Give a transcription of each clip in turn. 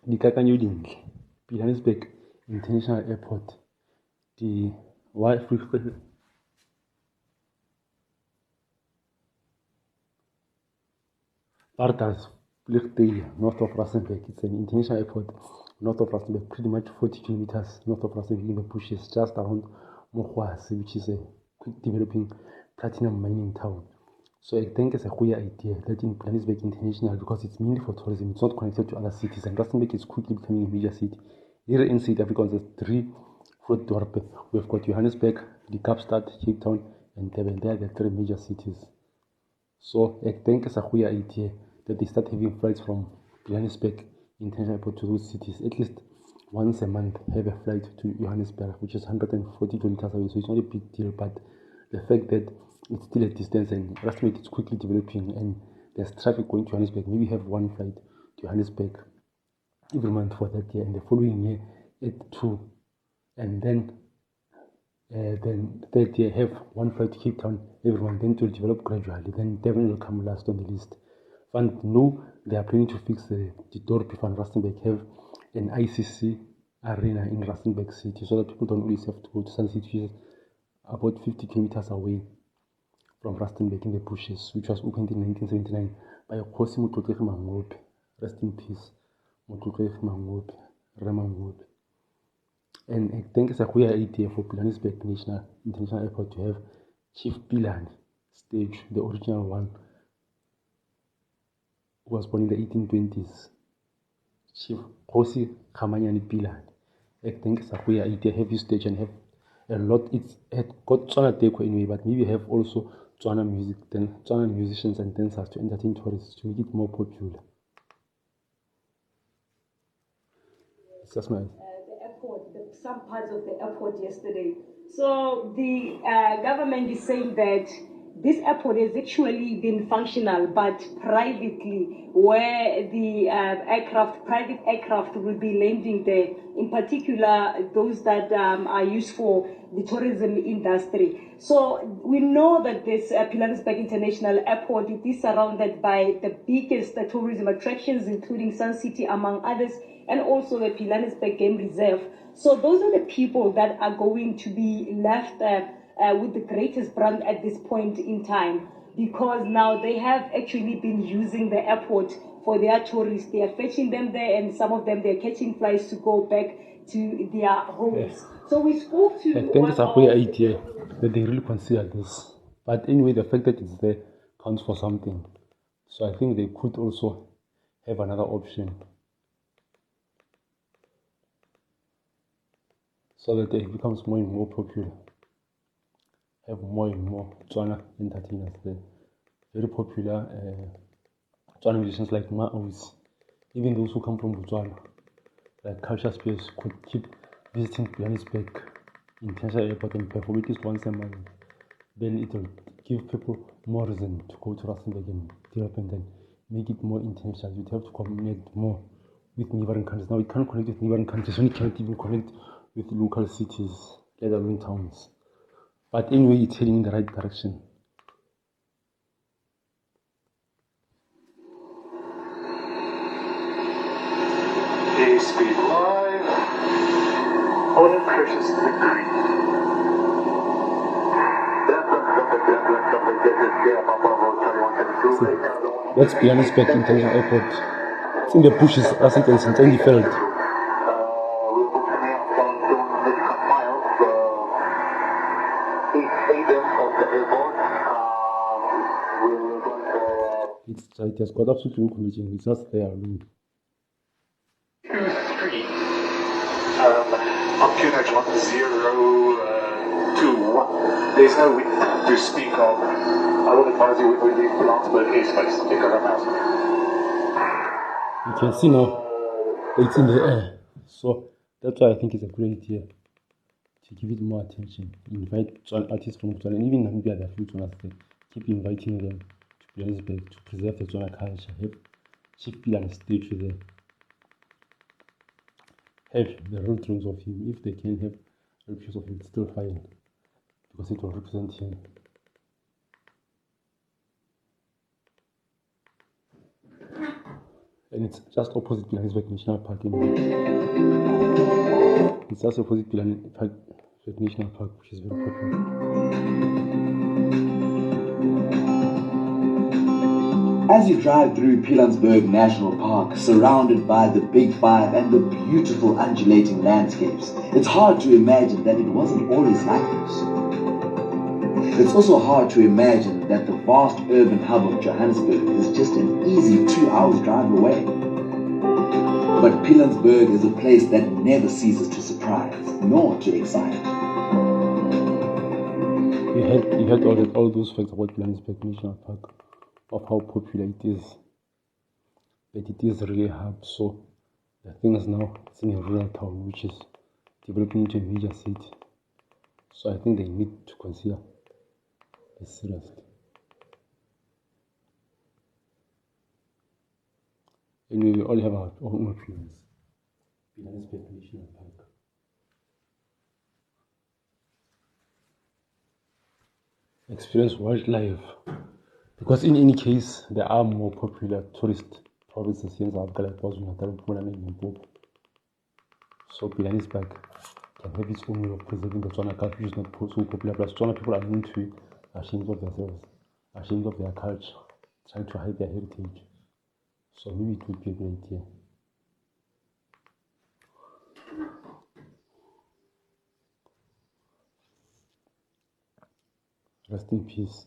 dikakanyo dintle. Pilanesberg International Airport, the Vardas Vliegtuig, north of Rustenburg. It's an international airport north of Rustenburg, pretty much 40 kilometers north of Rustenburg in the bushes, just around Mokwasi, which is a quick developing platinum mining town. So I think it's a good idea that in Pilanesberg International, because it's mainly for tourism, it's not connected to other cities, and Rustenburg is quickly becoming a major city. Here in South Africa, there's 3 fruit dorpe. We've got Johannesburg, the Kaapstad, Cape Town, and Durban. They are the 3 major cities. So I think it's a good idea that they start having flights from Pilanesberg International Airport to those cities. At least once a month, have a flight to Johannesburg, which is 140 kilometers away. So it's not a big deal, but the fact that it's still a distance and Rustenburg is quickly developing and there's traffic going to Johannesburg, maybe have 1 flight to Johannesburg every month for that year, and the following year at 2, and then third year have 1 flight to Cape Town every month. Then it will develop gradually. Then Durban will come last on the list. And no, they are planning to fix the Dorp van Rustenburg, have an ICC arena in Rustenburg City, so that people don't always have to go to Sun City, which is about 50 kilometers away from Rustenburg in the bushes, which was opened in 1979 by Kgosi Motlotlegi Mangope. Rest in peace, Motlotlegi Mangope, Remangope. And I think it's a good idea for Pilanesberg International Airport to have Chief Pilane statue, the original one, who was born in the 1820s. Chief Kgosi Khamanyane Pilane. I think it's a good idea, have this stage and have a lot. It's got Tswana deco anyway, but maybe have also Tswana music, then Tswana musicians and dancers to entertain tourists to make it more popular. It's just my some parts of the airport yesterday. So the government is saying that this airport has actually been functional, but privately, where the private aircraft will be landing there, in particular those that are used for the tourism industry. So we know that this Pilanesberg International Airport, it is surrounded by the biggest tourism attractions, including Sun City, among others, and also the Pilanesberg Game Reserve. So those are the people that are going to be left with the greatest brunt at this point in time, because now they have actually been using the airport for their tourists. They are fetching them there, and some of them they're catching flights to go back to their homes. Yes. So we spoke to... I think it's a good idea that they really consider this. But anyway, the fact that it's there counts for something. So I think they could also have another option, so that it becomes more and more popular. Have more and more Tswana entertainers there. Very popular Tswana musicians like Ma'os. Even those who come from Botswana, like Culture Space, could keep visiting Pilanesberg International Airport and perform at least once a month. Then it will give people more reason to go to Rustenburg and develop and then make it more international. You'd have to connect more with neighboring countries. Now, we can't connect with neighboring countries, we can't even connect with local cities, let alone towns. But anyway, it's heading in the right direction. Speed live on a precious victory. That's Pilanesberg International Airport. It's in the bushes, as it is in Tendifeld. It has got absolutely no condition, it's just there alone. On QNH 1021. There's no wind to speak of. I would advise you with the Pilanesberg airspace. Think of that. You can see now it's in the air. So that's why I think it's a great idea to give it more attention. Invite artists from Botswana, and even Namibia, there are few Tswanas there. Keep inviting them to Pilanesberg to preserve the Tswana culture. Have Chief Pilane statue there. Have the real drawings of him. If they can have real pictures of him, it's still fine, because it will represent him. And it's just opposite Pilanesberg National Park. It's just opposite Pilanesberg National Park, which is very popular. As you drive through Pilanesberg National Park, surrounded by the Big Five and the beautiful undulating landscapes, it's hard to imagine that it wasn't always like this. It's also hard to imagine that the vast urban hub of Johannesburg is just an easy 2 hours drive away. But Pilanesberg is a place that never ceases to surprise, nor to excite. You heard all those facts about Pilanesberg National Park, of how popular it is, that it is really a hub. So the thing is now it's in a rural town which is developing into a major city. So I think they need to consider this seriously. Anyway, we all have our own opinions. Pilanesberg National Park. Experience wildlife. Because in any case, there are more popular tourist provinces here in South Africa, like KwaZulu-Natal, Mpumalanga, and Limpopo. So Pilanesberg can have its own way of preserving the Tswana culture, which is not so popular. Plus, Tswana people are known to be ashamed of themselves, ashamed of their culture, trying to hide their heritage. So maybe it would be a great idea. Rest in peace.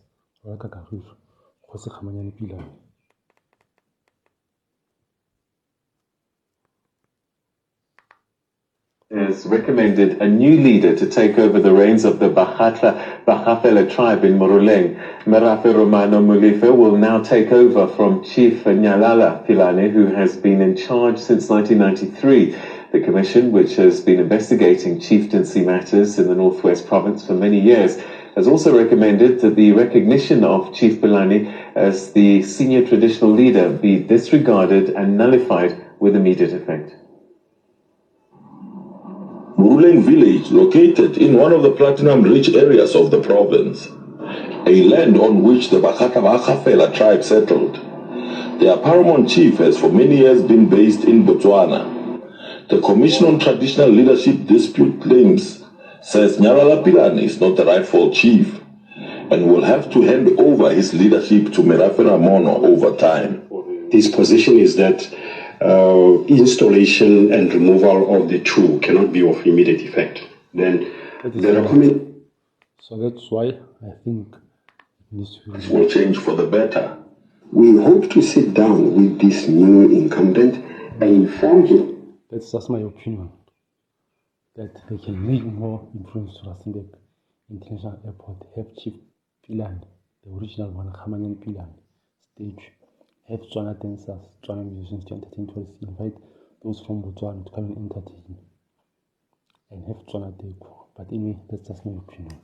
Has recommended a new leader to take over the reins of the Bahafela tribe in Moruleng. Merafe Romano Mulife will now take over from Chief Nyalala Pilane, who has been in charge since 1993. The commission, which has been investigating chieftaincy matters in the Northwest Province for many years, has also recommended that the recognition of Chief Pilane as the senior traditional leader be disregarded and nullified with immediate effect. Moruleng village, located in one of the platinum-rich areas of the province, a land on which the Bahafela tribe settled. Their paramount chief has for many years been based in Botswana. The Commission on Traditional Leadership Dispute Claims says Nyalala Pilane is not the rightful chief and will have to hand over his leadership to Merafe Ramono over time. His position is that installation and removal of the two cannot be of immediate effect. Then So that's why I think this will change for the better. we hope to sit down with this new incumbent and inform him. That's just my opinion. That they can make more influence to Rustenburg International Airport, have Chief Pilane, the original one, Khamanyan Pilane, stage, have Tswana dancers, Tswana musicians to entertain tourists, invite those from Botswana to come and entertain, and have Tswana decor. But anyway, that's just my opinion.